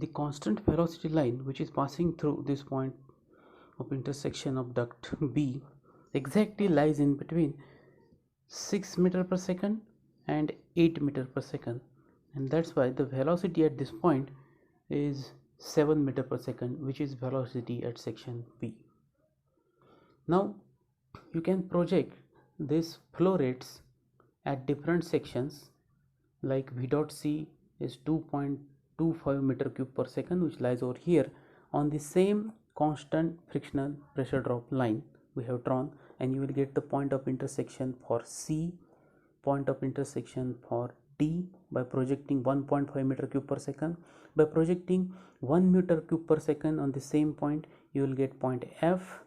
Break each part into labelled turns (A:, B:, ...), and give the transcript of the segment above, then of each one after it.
A: the constant velocity line which is passing through this point of intersection of duct B exactly lies in between 6 meter per second and 8 meter per second, and that's why the velocity at this point is 7 meter per second, which is velocity at section B. Now you can project this flow rates at different sections, like V dot C is 2.25 meter cube per second, which lies over here on the same constant frictional pressure drop line we have drawn, and you will get the point of intersection for C, point of intersection for D by projecting 1.5 meter cube per second. By projecting 1 meter cube per second on the same point, you will get point F.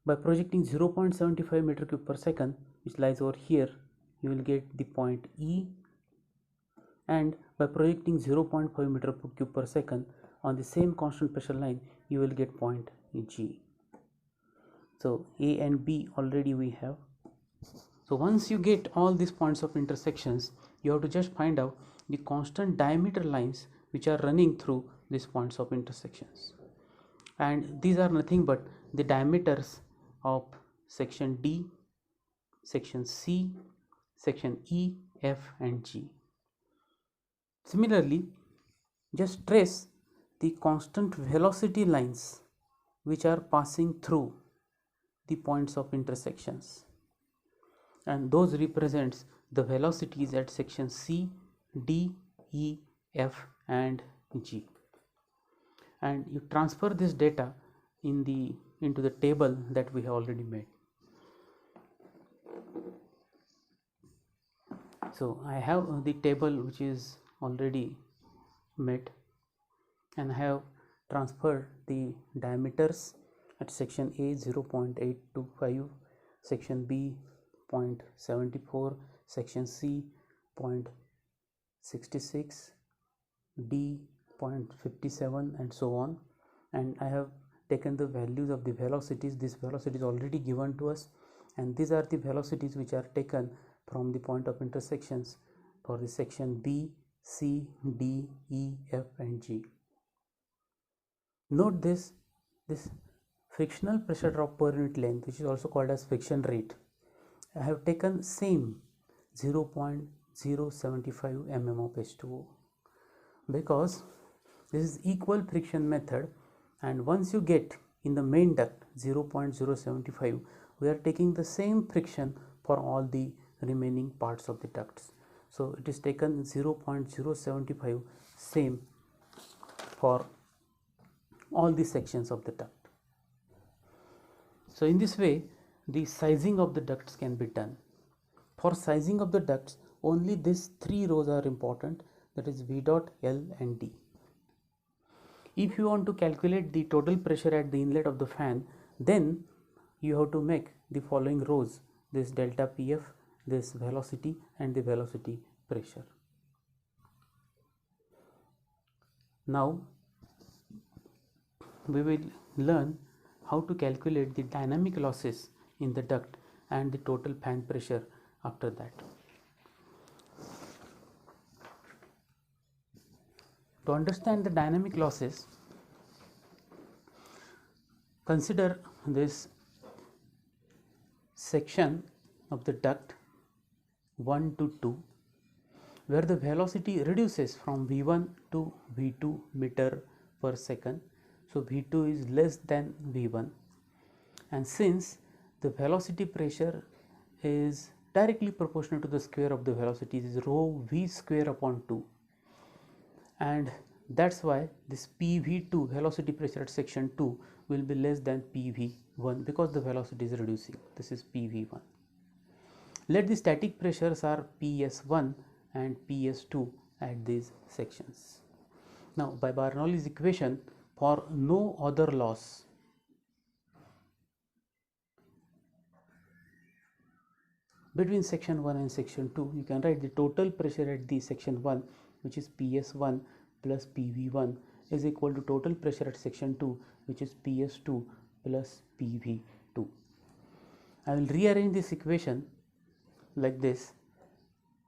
A: By projecting 0.75 meter cube per second, which lies over here, you will get the point E, and by projecting 0.5 meter cube per second on the same constant pressure line, you will get point G. So A and B already we have. So once you get all these points of intersections, you have to just find out the constant diameter lines which are running through these points of intersections, and these are nothing but the diameters of section D, section C, section E, F and G. Similarly, just trace the constant velocity lines which are passing through the points of intersections, and those represents the velocities at section C, D, E, F and G, and you transfer this data into the table that we have already made. So I have the table which is already made, and I have transferred the diameters at section A 0.825, section B 0.74, section C 0.66, D 0.57 and so on, and I have taken the values of the velocities. This velocity is already given to us, and these are the velocities which are taken from the point of intersections for the section B, C, D, E, F and G. Note this frictional pressure drop per unit length, which is also called as friction rate, I have taken same 0.075 mm of H2O, because this is equal friction method, and once you get in the main duct 0.075, we are taking the same friction for all the remaining parts of the ducts. So it is taken 0.075 same for all the sections of the duct. So in this way, the sizing of the ducts can be done. For sizing of the ducts, only these three rows are important, that is V dot, L and D. If you want to calculate the total pressure at the inlet of the fan, then you have to make the following rows: this delta PF, this velocity and the velocity pressure. Now we will learn how to calculate the dynamic losses in the duct and the total fan pressure after that. To understand the dynamic losses, consider this section of the duct 1 to 2, where the velocity reduces from V1 to V2 meter per second. So V2 is less than V1, and since the velocity pressure is directly proportional to the square of the velocity, is rho V square upon 2, and that's why this PV2 velocity pressure at section 2 will be less than PV1, because the velocity is reducing. This is PV1. Let the static pressures are PS1 and PS2 at these sections. Now by Bernoulli's equation, for no other loss, between section 1 and section 2, you can write the total pressure at the section 1, which is PS1 plus PV1, is equal to total pressure at section 2, which is PS2 plus PV2. I will rearrange this equation like this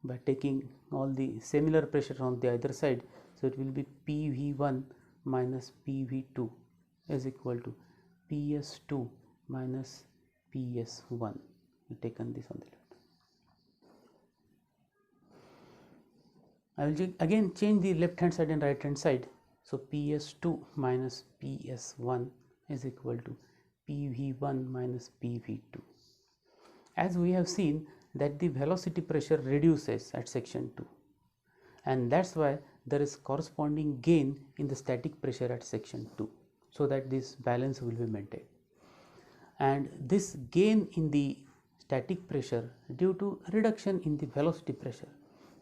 A: by taking all the similar pressure on the either side. So it will be PV1 minus PV2 is equal to PS2 minus PS1. We taken this on the left. I will again change the left hand side and right hand side. So PS2 minus PS1 is equal to PV1 minus PV2. As we have seen that the velocity pressure reduces at section 2, and that's why there is corresponding gain in the static pressure at section 2, so that this balance will be maintained. And this gain in the static pressure due to reduction in the velocity pressure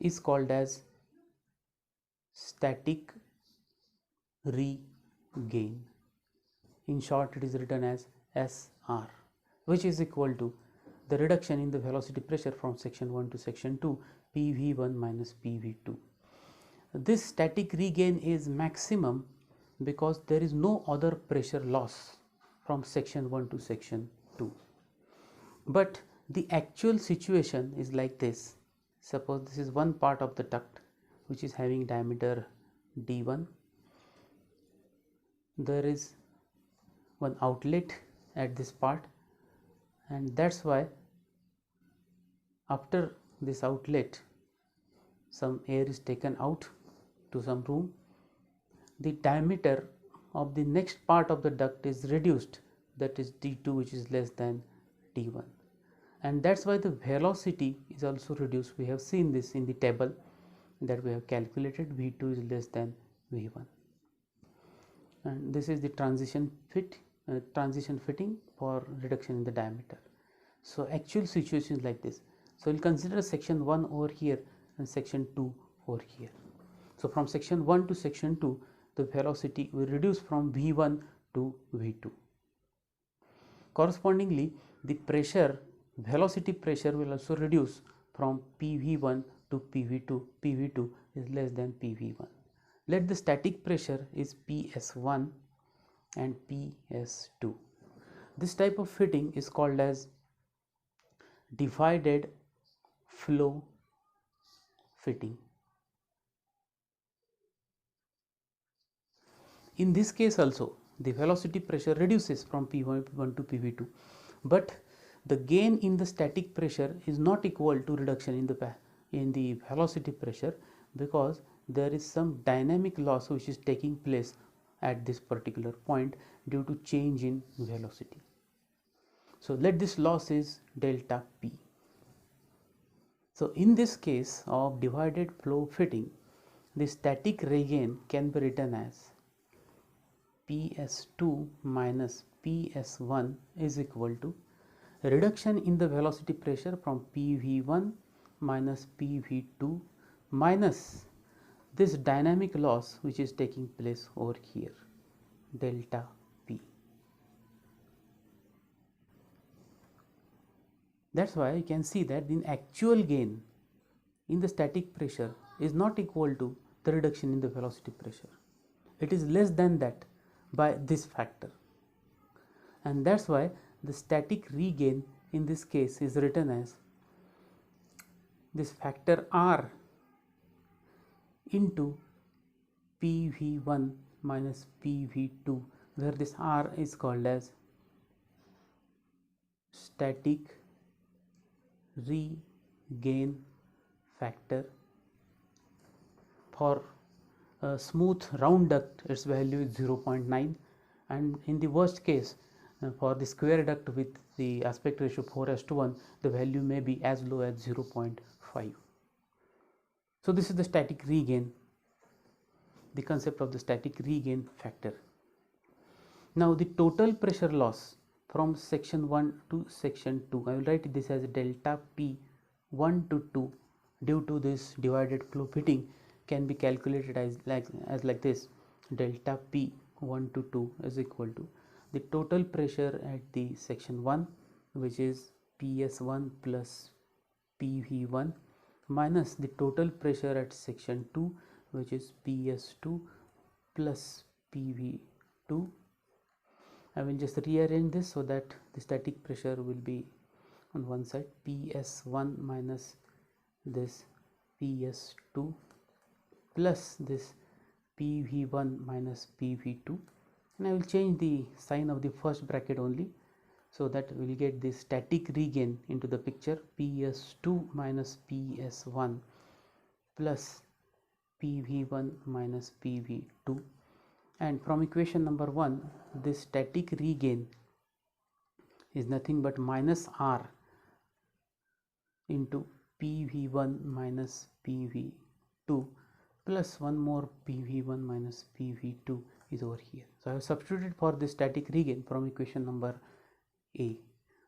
A: is called as static regain. In short, it is written as SR, which is equal to the reduction in the velocity pressure from section 1 to section 2, PV1 minus PV2. This static regain is maximum because there is no other pressure loss from section 1 to section 2. But the actual situation is like this. Suppose this is one part of the duct which is having diameter D1. There is one outlet at this part, and that's why after this outlet some air is taken out to some room. The diameter of the next part of the duct is reduced, that is D2, which is less than D1, and that's why the velocity is also reduced. We have seen this in the table that we have calculated. V2 is less than V1, and this is the transition fitting for reduction in the diameter. So actual situation is like this. So we'll consider section 1 over here and section 2 over here. So from section 1 to section 2, the velocity will reduce from V1 to V2. Correspondingly, the pressure, velocity pressure, will also reduce from PV1 to PV2. PV2 is less than PV1. Let the static pressure is PS1 and PS2. This type of fitting is called as divided flow fitting. In this case also, the velocity pressure reduces from P1 to PV2, but the gain in the static pressure is not equal to reduction in the velocity pressure, because there is some dynamic loss which is taking place at this particular point due to change in velocity. So let this loss is delta P. So in this case of divided flow fitting, the static regain can be written as PS2 minus PS1 is equal to reduction in the velocity pressure from PV1 minus PV2 minus this dynamic loss which is taking place over here, delta P. That's why you can see that the actual gain in the static pressure is not equal to the reduction in the velocity pressure. It is less than that by this factor, and that's why the static regain in this case is written as this factor R into PV1 minus PV2, where this R is called as static regain factor. For a smooth round duct, its value is 0.9, and in the worst case for the square duct with the aspect ratio 4:1, the value may be as low as 0.5. So this is the static regain, the concept of the static regain factor. Now the total pressure loss from section 1 to section 2, I will write this as delta P 1 to 2 due to this divided flow fitting, can be calculated as like this: delta P 1 to 2 is equal to the total pressure at the section 1, which is PS1 plus PV1, minus the total pressure at section 2, which is PS2 plus PV2. I will just rearrange this so that the static pressure will be on one side, PS1 minus this PS2 plus this PV1 minus PV2, and I will change the sign of the first bracket only, so that we will get the static regain into the picture. PS2 minus PS1 plus PV1 minus PV2, and from equation number 1 this static regain is nothing but minus R into PV1 minus PV2 plus one more PV1 minus PV2 is over here. So I have substituted for the static regain from equation number A,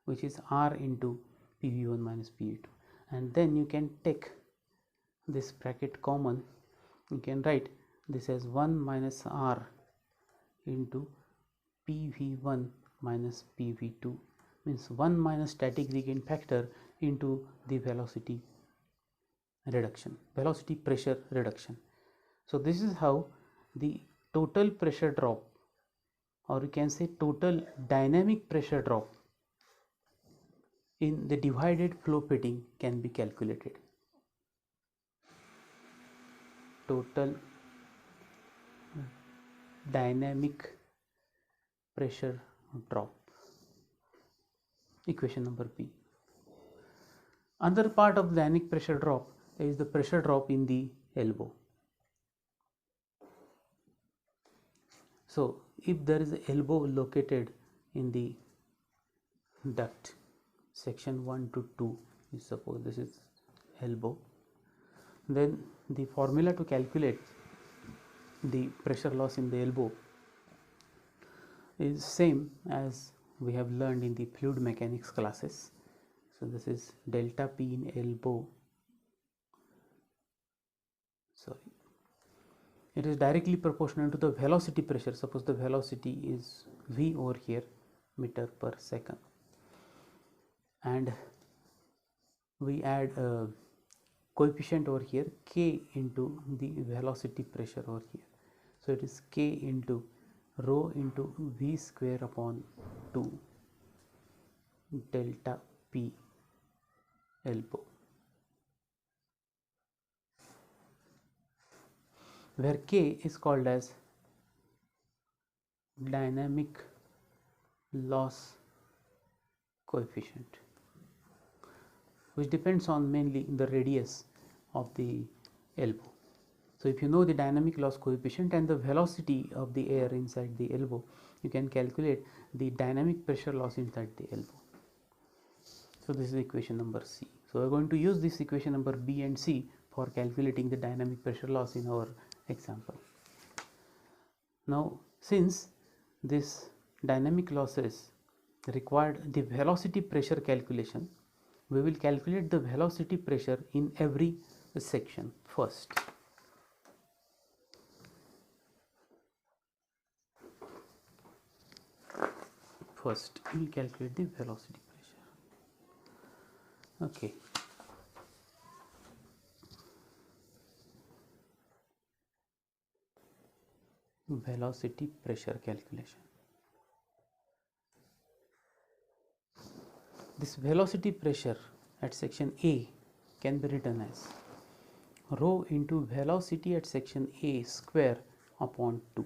A: which is R into PV1 minus PV2, and then you can take this bracket common. You can write this as 1 minus R into PV1 minus PV2, means 1 minus static regain factor into the velocity reduction, velocity pressure reduction. So this is how the total pressure drop, or you can say total dynamic pressure drop in the divided flow fitting can be calculated. Total dynamic pressure drop, equation number B. Another part of the dynamic pressure drop is the pressure drop in the elbow. So if there is an elbow located in the duct section 1 to 2, you suppose this is elbow, then the formula to calculate the pressure loss in the elbow is same as we have learned in the fluid mechanics classes. So this is delta P in elbow, it is directly proportional to the velocity pressure. Suppose the velocity is V over here, meter per second, and we add a coefficient over here, K into the velocity pressure over here. So it is K into rho into V square upon 2 delta P elbow, where K is called as dynamic loss coefficient, which depends on mainly the radius of the elbow. So if you know the dynamic loss coefficient and the velocity of the air inside the elbow, you can calculate the dynamic pressure loss inside the elbow. So this is equation number C. So we are going to use this equation number B and C for calculating the dynamic pressure loss in our example. Now since this dynamic losses required the velocity pressure calculation, we will calculate the velocity pressure in every section first. First we will calculate the velocity pressure. Okay. Velocity pressure calculation. This velocity pressure at section A can be written as rho into velocity at section A square upon 2.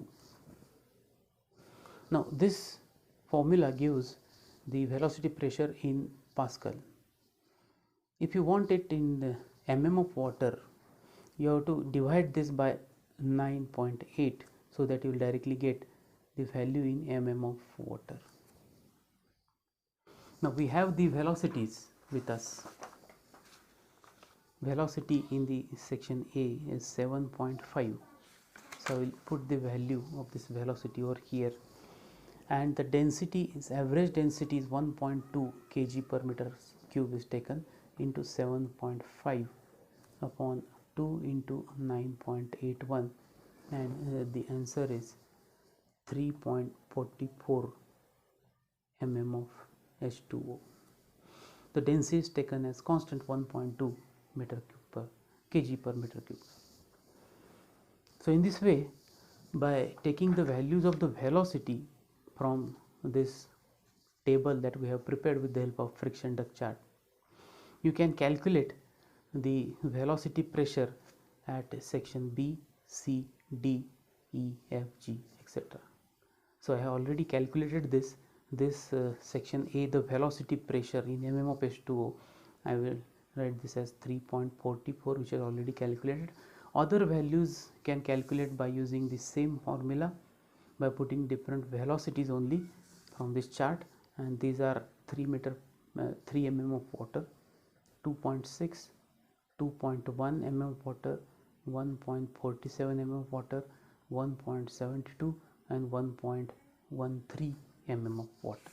A: Now this formula gives the velocity pressure in Pascal. If you want it in mm of water, you have to divide this by 9.8, so that you will directly get the value in mm of water. Now we have the velocities with us. Velocity in the section A is 7.5, so I will put the value of this velocity over here, and the density is, average density is 1.2 kg per meter cube is taken into 7.5 upon 2 into 9.81, and the answer is 3.44 mm of H2O. The density is taken as constant 1.2 meter cube per kg per meter cube. So in this way, by taking the values of the velocity from this table that we have prepared with the help of friction duct chart, you can calculate the velocity pressure at section B, C, D E, F, G, etc. So I have already calculated this section A, the velocity pressure in mm of H2O. I will write this as 3.44, which is already calculated. Other values can calculate by using the same formula, by putting different velocities only from this chart, and these are 3 mm of water, 2.6, 2.1 mm of water, 1.47 mm of water, 1.72 and 1.13 mm of water.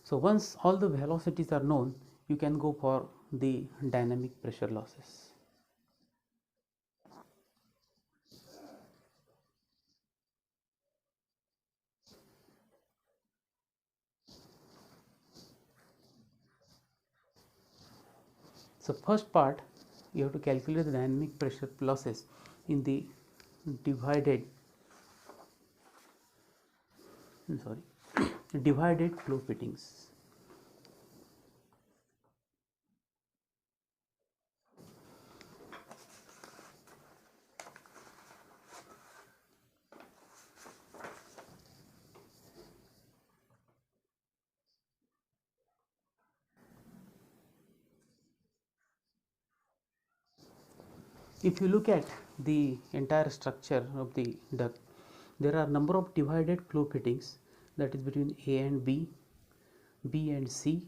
A: So once all the velocities are known, you can go for the dynamic pressure losses. So first part, you have to calculate the dynamic pressure losses in the divided divided flow fittings. If you look at the entire structure of the duct, there are number of divided flow fittings, that is between A and B, B and C.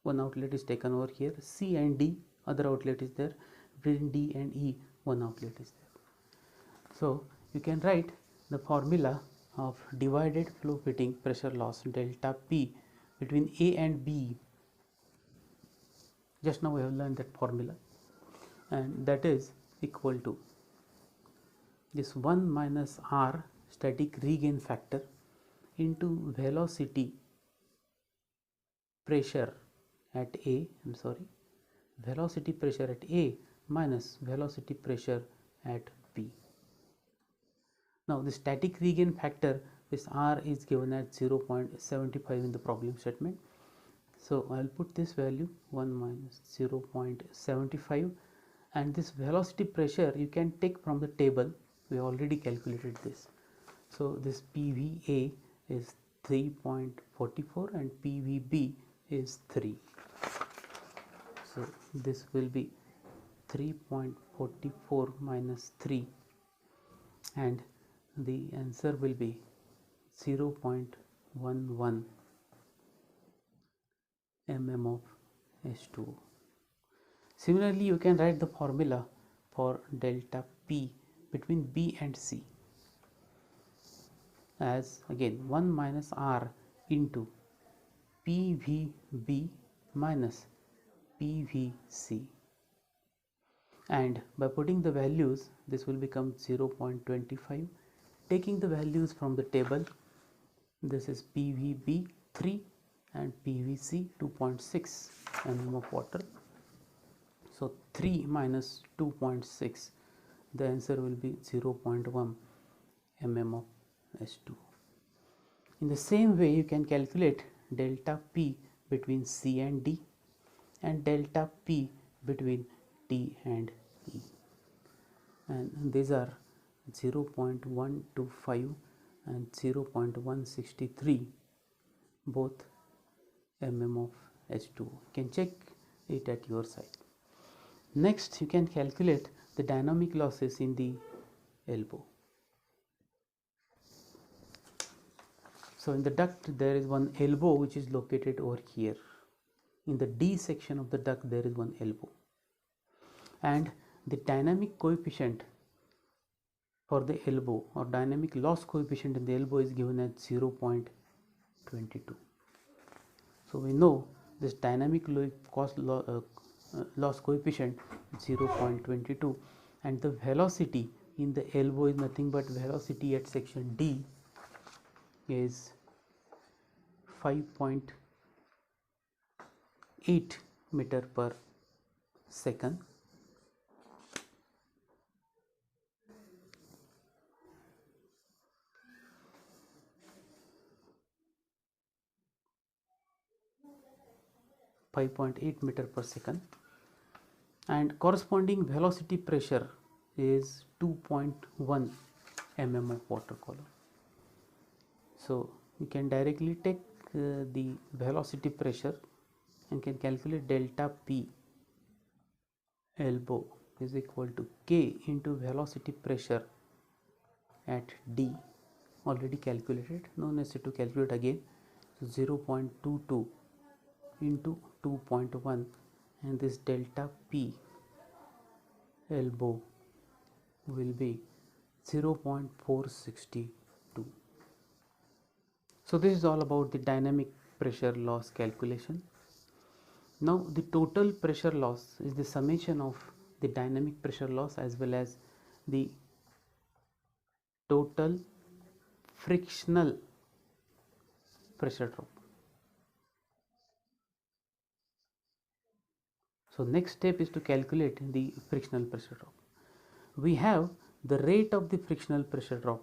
A: One outlet is taken over here. C and D, other outlet is there. Between D and E, one outlet is there. So you can write the formula of divided flow fitting pressure loss delta P between A and B. Just now we have learned that formula, and that is equal to this 1 minus R static regain factor into velocity pressure at A, velocity pressure at A minus velocity pressure at B. Now the static regain factor, this R is given at 0.75 in the problem statement. So I will put this value 1 minus 0.75, and this velocity pressure you can take from the table. We already calculated this. So this PVA is 3.44 and PVB is 3. So this will be 3.44 minus 3, and the answer will be 0.11 mm of H2O. Similarly, you can write the formula for delta P between B and C as again 1 minus R into PVB minus PVC, and by putting the values this will become 0.25. Taking the values from the table, this is PVB 3 and PVC 2.6 mm of water. So 3 minus 2.6, the answer will be 0.1 mm of H2. In the same way, you can calculate delta P between C and D and delta P between D and E, and these are 0.125 and 0.163 both mm of H2O. You can check it at your side. Next, you can calculate the dynamic losses in the elbow. So in the duct there is one elbow which is located over here. In the D section of the duct there is one elbow, and the dynamic coefficient for the elbow, or dynamic loss coefficient in the elbow, is given at 0.22. So we know this dynamic loss coefficient is 0.22, and the velocity in the elbow is nothing but velocity at section D is 5.8 meter per second. .8 meter per second, and corresponding velocity pressure is 2.1 mm of water column. So we can directly take the velocity pressure and can calculate delta P elbow is equal to K into velocity pressure at D, already calculated, no necessity to calculate again. So 0.22 into 2.1, and this delta P elbow will be 0.462. So this is all about the dynamic pressure loss calculation. Now the total pressure loss is the summation of the dynamic pressure loss as well as the total frictional pressure drop. So next step is to calculate the frictional pressure drop. We have the rate of the frictional pressure drop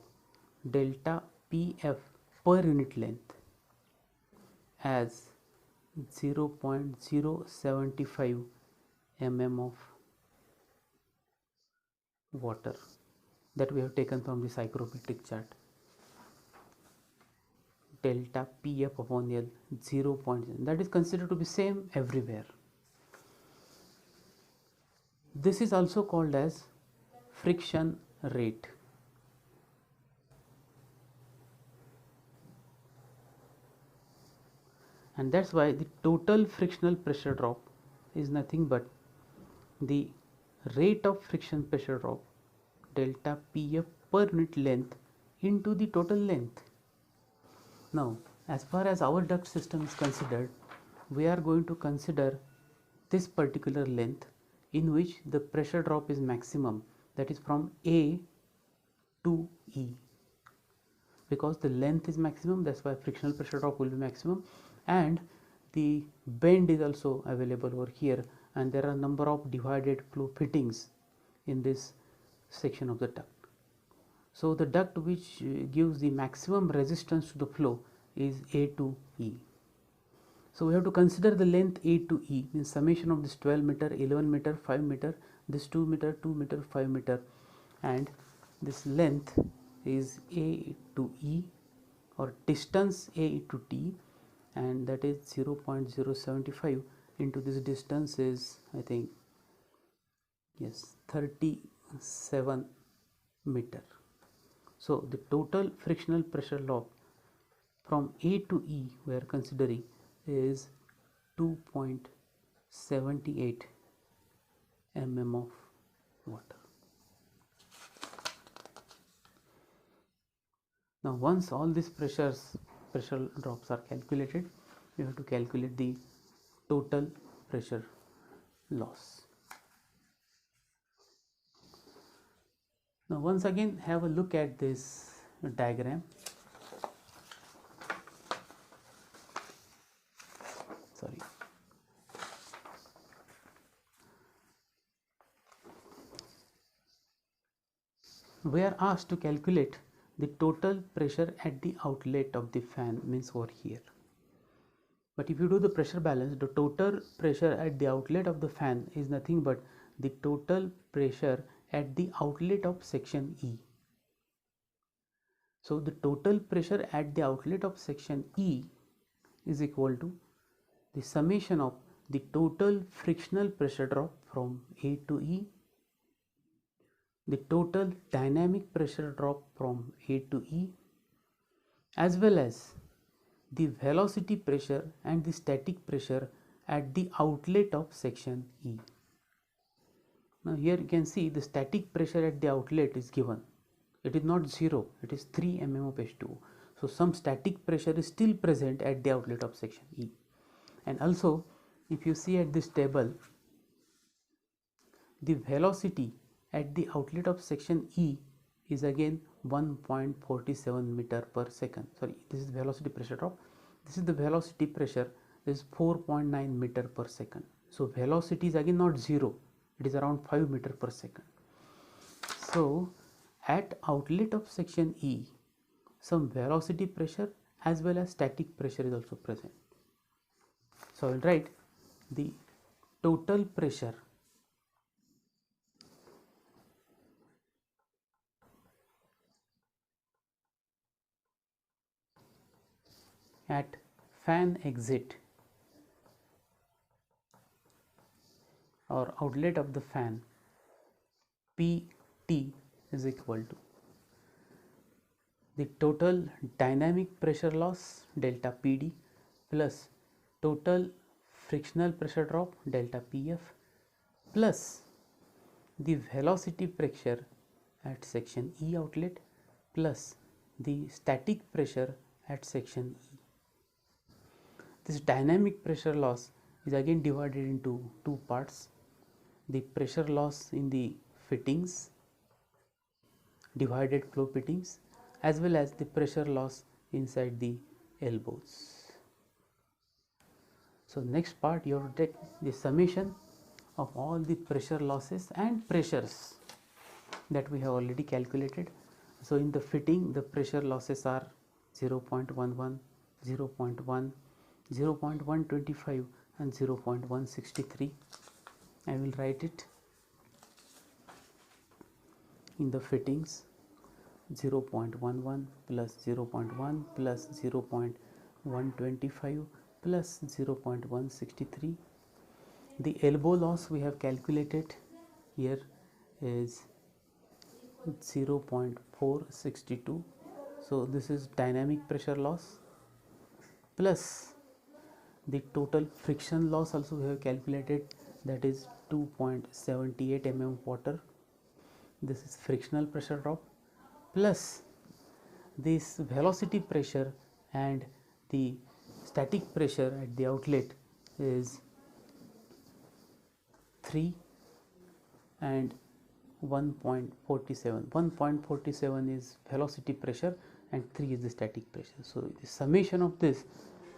A: delta Pf per unit length as 0.075 mm of water that we have taken from the psychrometric chart. Delta Pf upon L 0.0, that is considered to be same everywhere. This is also called as friction rate. And that's why the total frictional pressure drop is nothing but the rate of friction pressure drop delta Pf per unit length into the total length. Now as far as our duct system is considered, we are going to consider this particular length in which the pressure drop is maximum, that is from A to E. Because the length is maximum, that's why frictional pressure drop will be maximum, and the bend is also available over here, and there are a number of divided flow fittings in this section of the duct. So the duct which gives the maximum resistance to the flow is A to E. So we have to consider the length A to E in summation of this 12 meter, 11 meter, 5 meter, this 2 meter, 2 meter, 5 meter, and this length is A to E or distance A to T, and that is 0.075 into this distance is, I think, yes, 37 meter. So the total frictional pressure loss from A to E we are considering is 2.78 mm of water. Now once all these pressure drops are calculated, we have to calculate the total pressure loss. Now once again have a look at this diagram. Sorry. We are asked to calculate the total pressure at the outlet of the fan, means over here. But if you do the pressure balance, the total pressure at the outlet of the fan is nothing but the total pressure at the outlet of section E. So the total pressure at the outlet of section E is equal to the summation of the total frictional pressure drop from A to E, the total dynamic pressure drop from A to E, as well as the velocity pressure and the static pressure at the outlet of section E. Now here you can see the static pressure at the outlet is given. It is not 0, it is 3 mm of H2O. So some static pressure is still present at the outlet of section E. And also if you see at this table, the velocity at the outlet of section E is again 1.47 meter per second. Sorry, this is velocity pressure drop. This is the velocity pressure. This is 4.9 meter per second. So velocity is again not 0. It is around 5 meter per second. So at outlet of section E, some velocity pressure as well as static pressure is also present. So I will write the total pressure at fan exit or outlet of the fan, Pt is equal to the total dynamic pressure loss delta Pd plus total frictional pressure drop delta Pf plus the velocity pressure at section E outlet plus the static pressure at section E. This dynamic pressure loss is again divided into two parts: the pressure loss in the fittings, divided flow fittings, as well as the pressure loss inside the elbows. So next part you have to take the summation of all the pressure losses and pressures that we have already calculated. So in the fitting the pressure losses are 0.11, 0.1, 0.125 and 0.163. I will write it in the fittings: 0.11 plus 0.1 plus 0.125 plus 0.163. The elbow loss we have calculated here is 0.462. So this is dynamic pressure loss plus the total friction loss also we have calculated, that is 2.78 mm water. This is frictional pressure drop plus this velocity pressure and the static pressure at the outlet is 3 and 1.47. 1.47 is velocity pressure and 3 is the static pressure. So the summation of this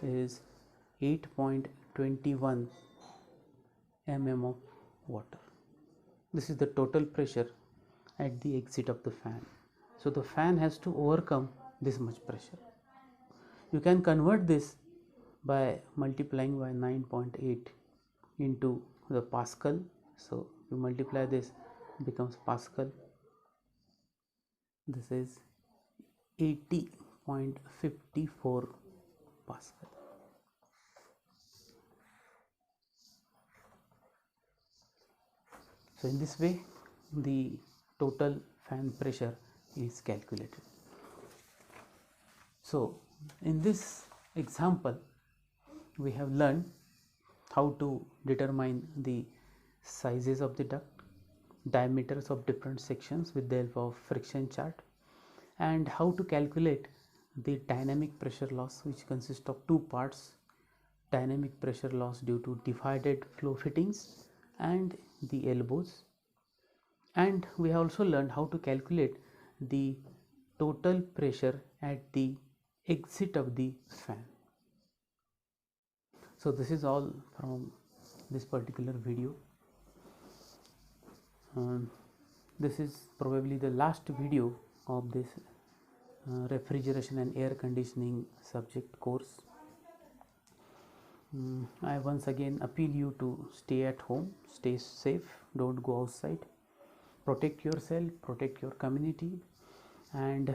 A: is 8.21 mm of water. This is the total pressure at the exit of the fan. So the fan has to overcome this much pressure. You can convert this by multiplying by 9.8 into the Pascal. So you multiply this, it becomes Pascal. This is 80.54 Pascal. So in this way the total fan pressure is calculated. So in this example we have learned how to determine the sizes of the duct, diameters of different sections with the help of friction chart, and how to calculate the dynamic pressure loss, which consists of two parts: dynamic pressure loss due to divided flow fittings and the elbows. And we have also learned how to calculate the total pressure at the exit of the fan. So this is all from this particular video. This is probably the last video of this refrigeration and air conditioning subject course. I once again appeal you to stay at home, stay safe, don't go outside, protect yourself, protect your community, and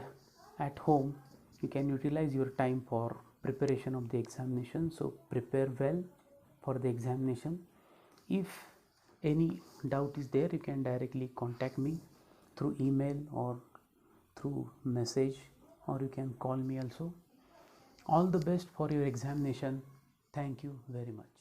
A: at home you can utilize your time for preparation of the examination. So prepare well for the examination. If any doubt is there, you can directly contact me through email or through message, or you can call me also. All the best for your examination. Thank you very much.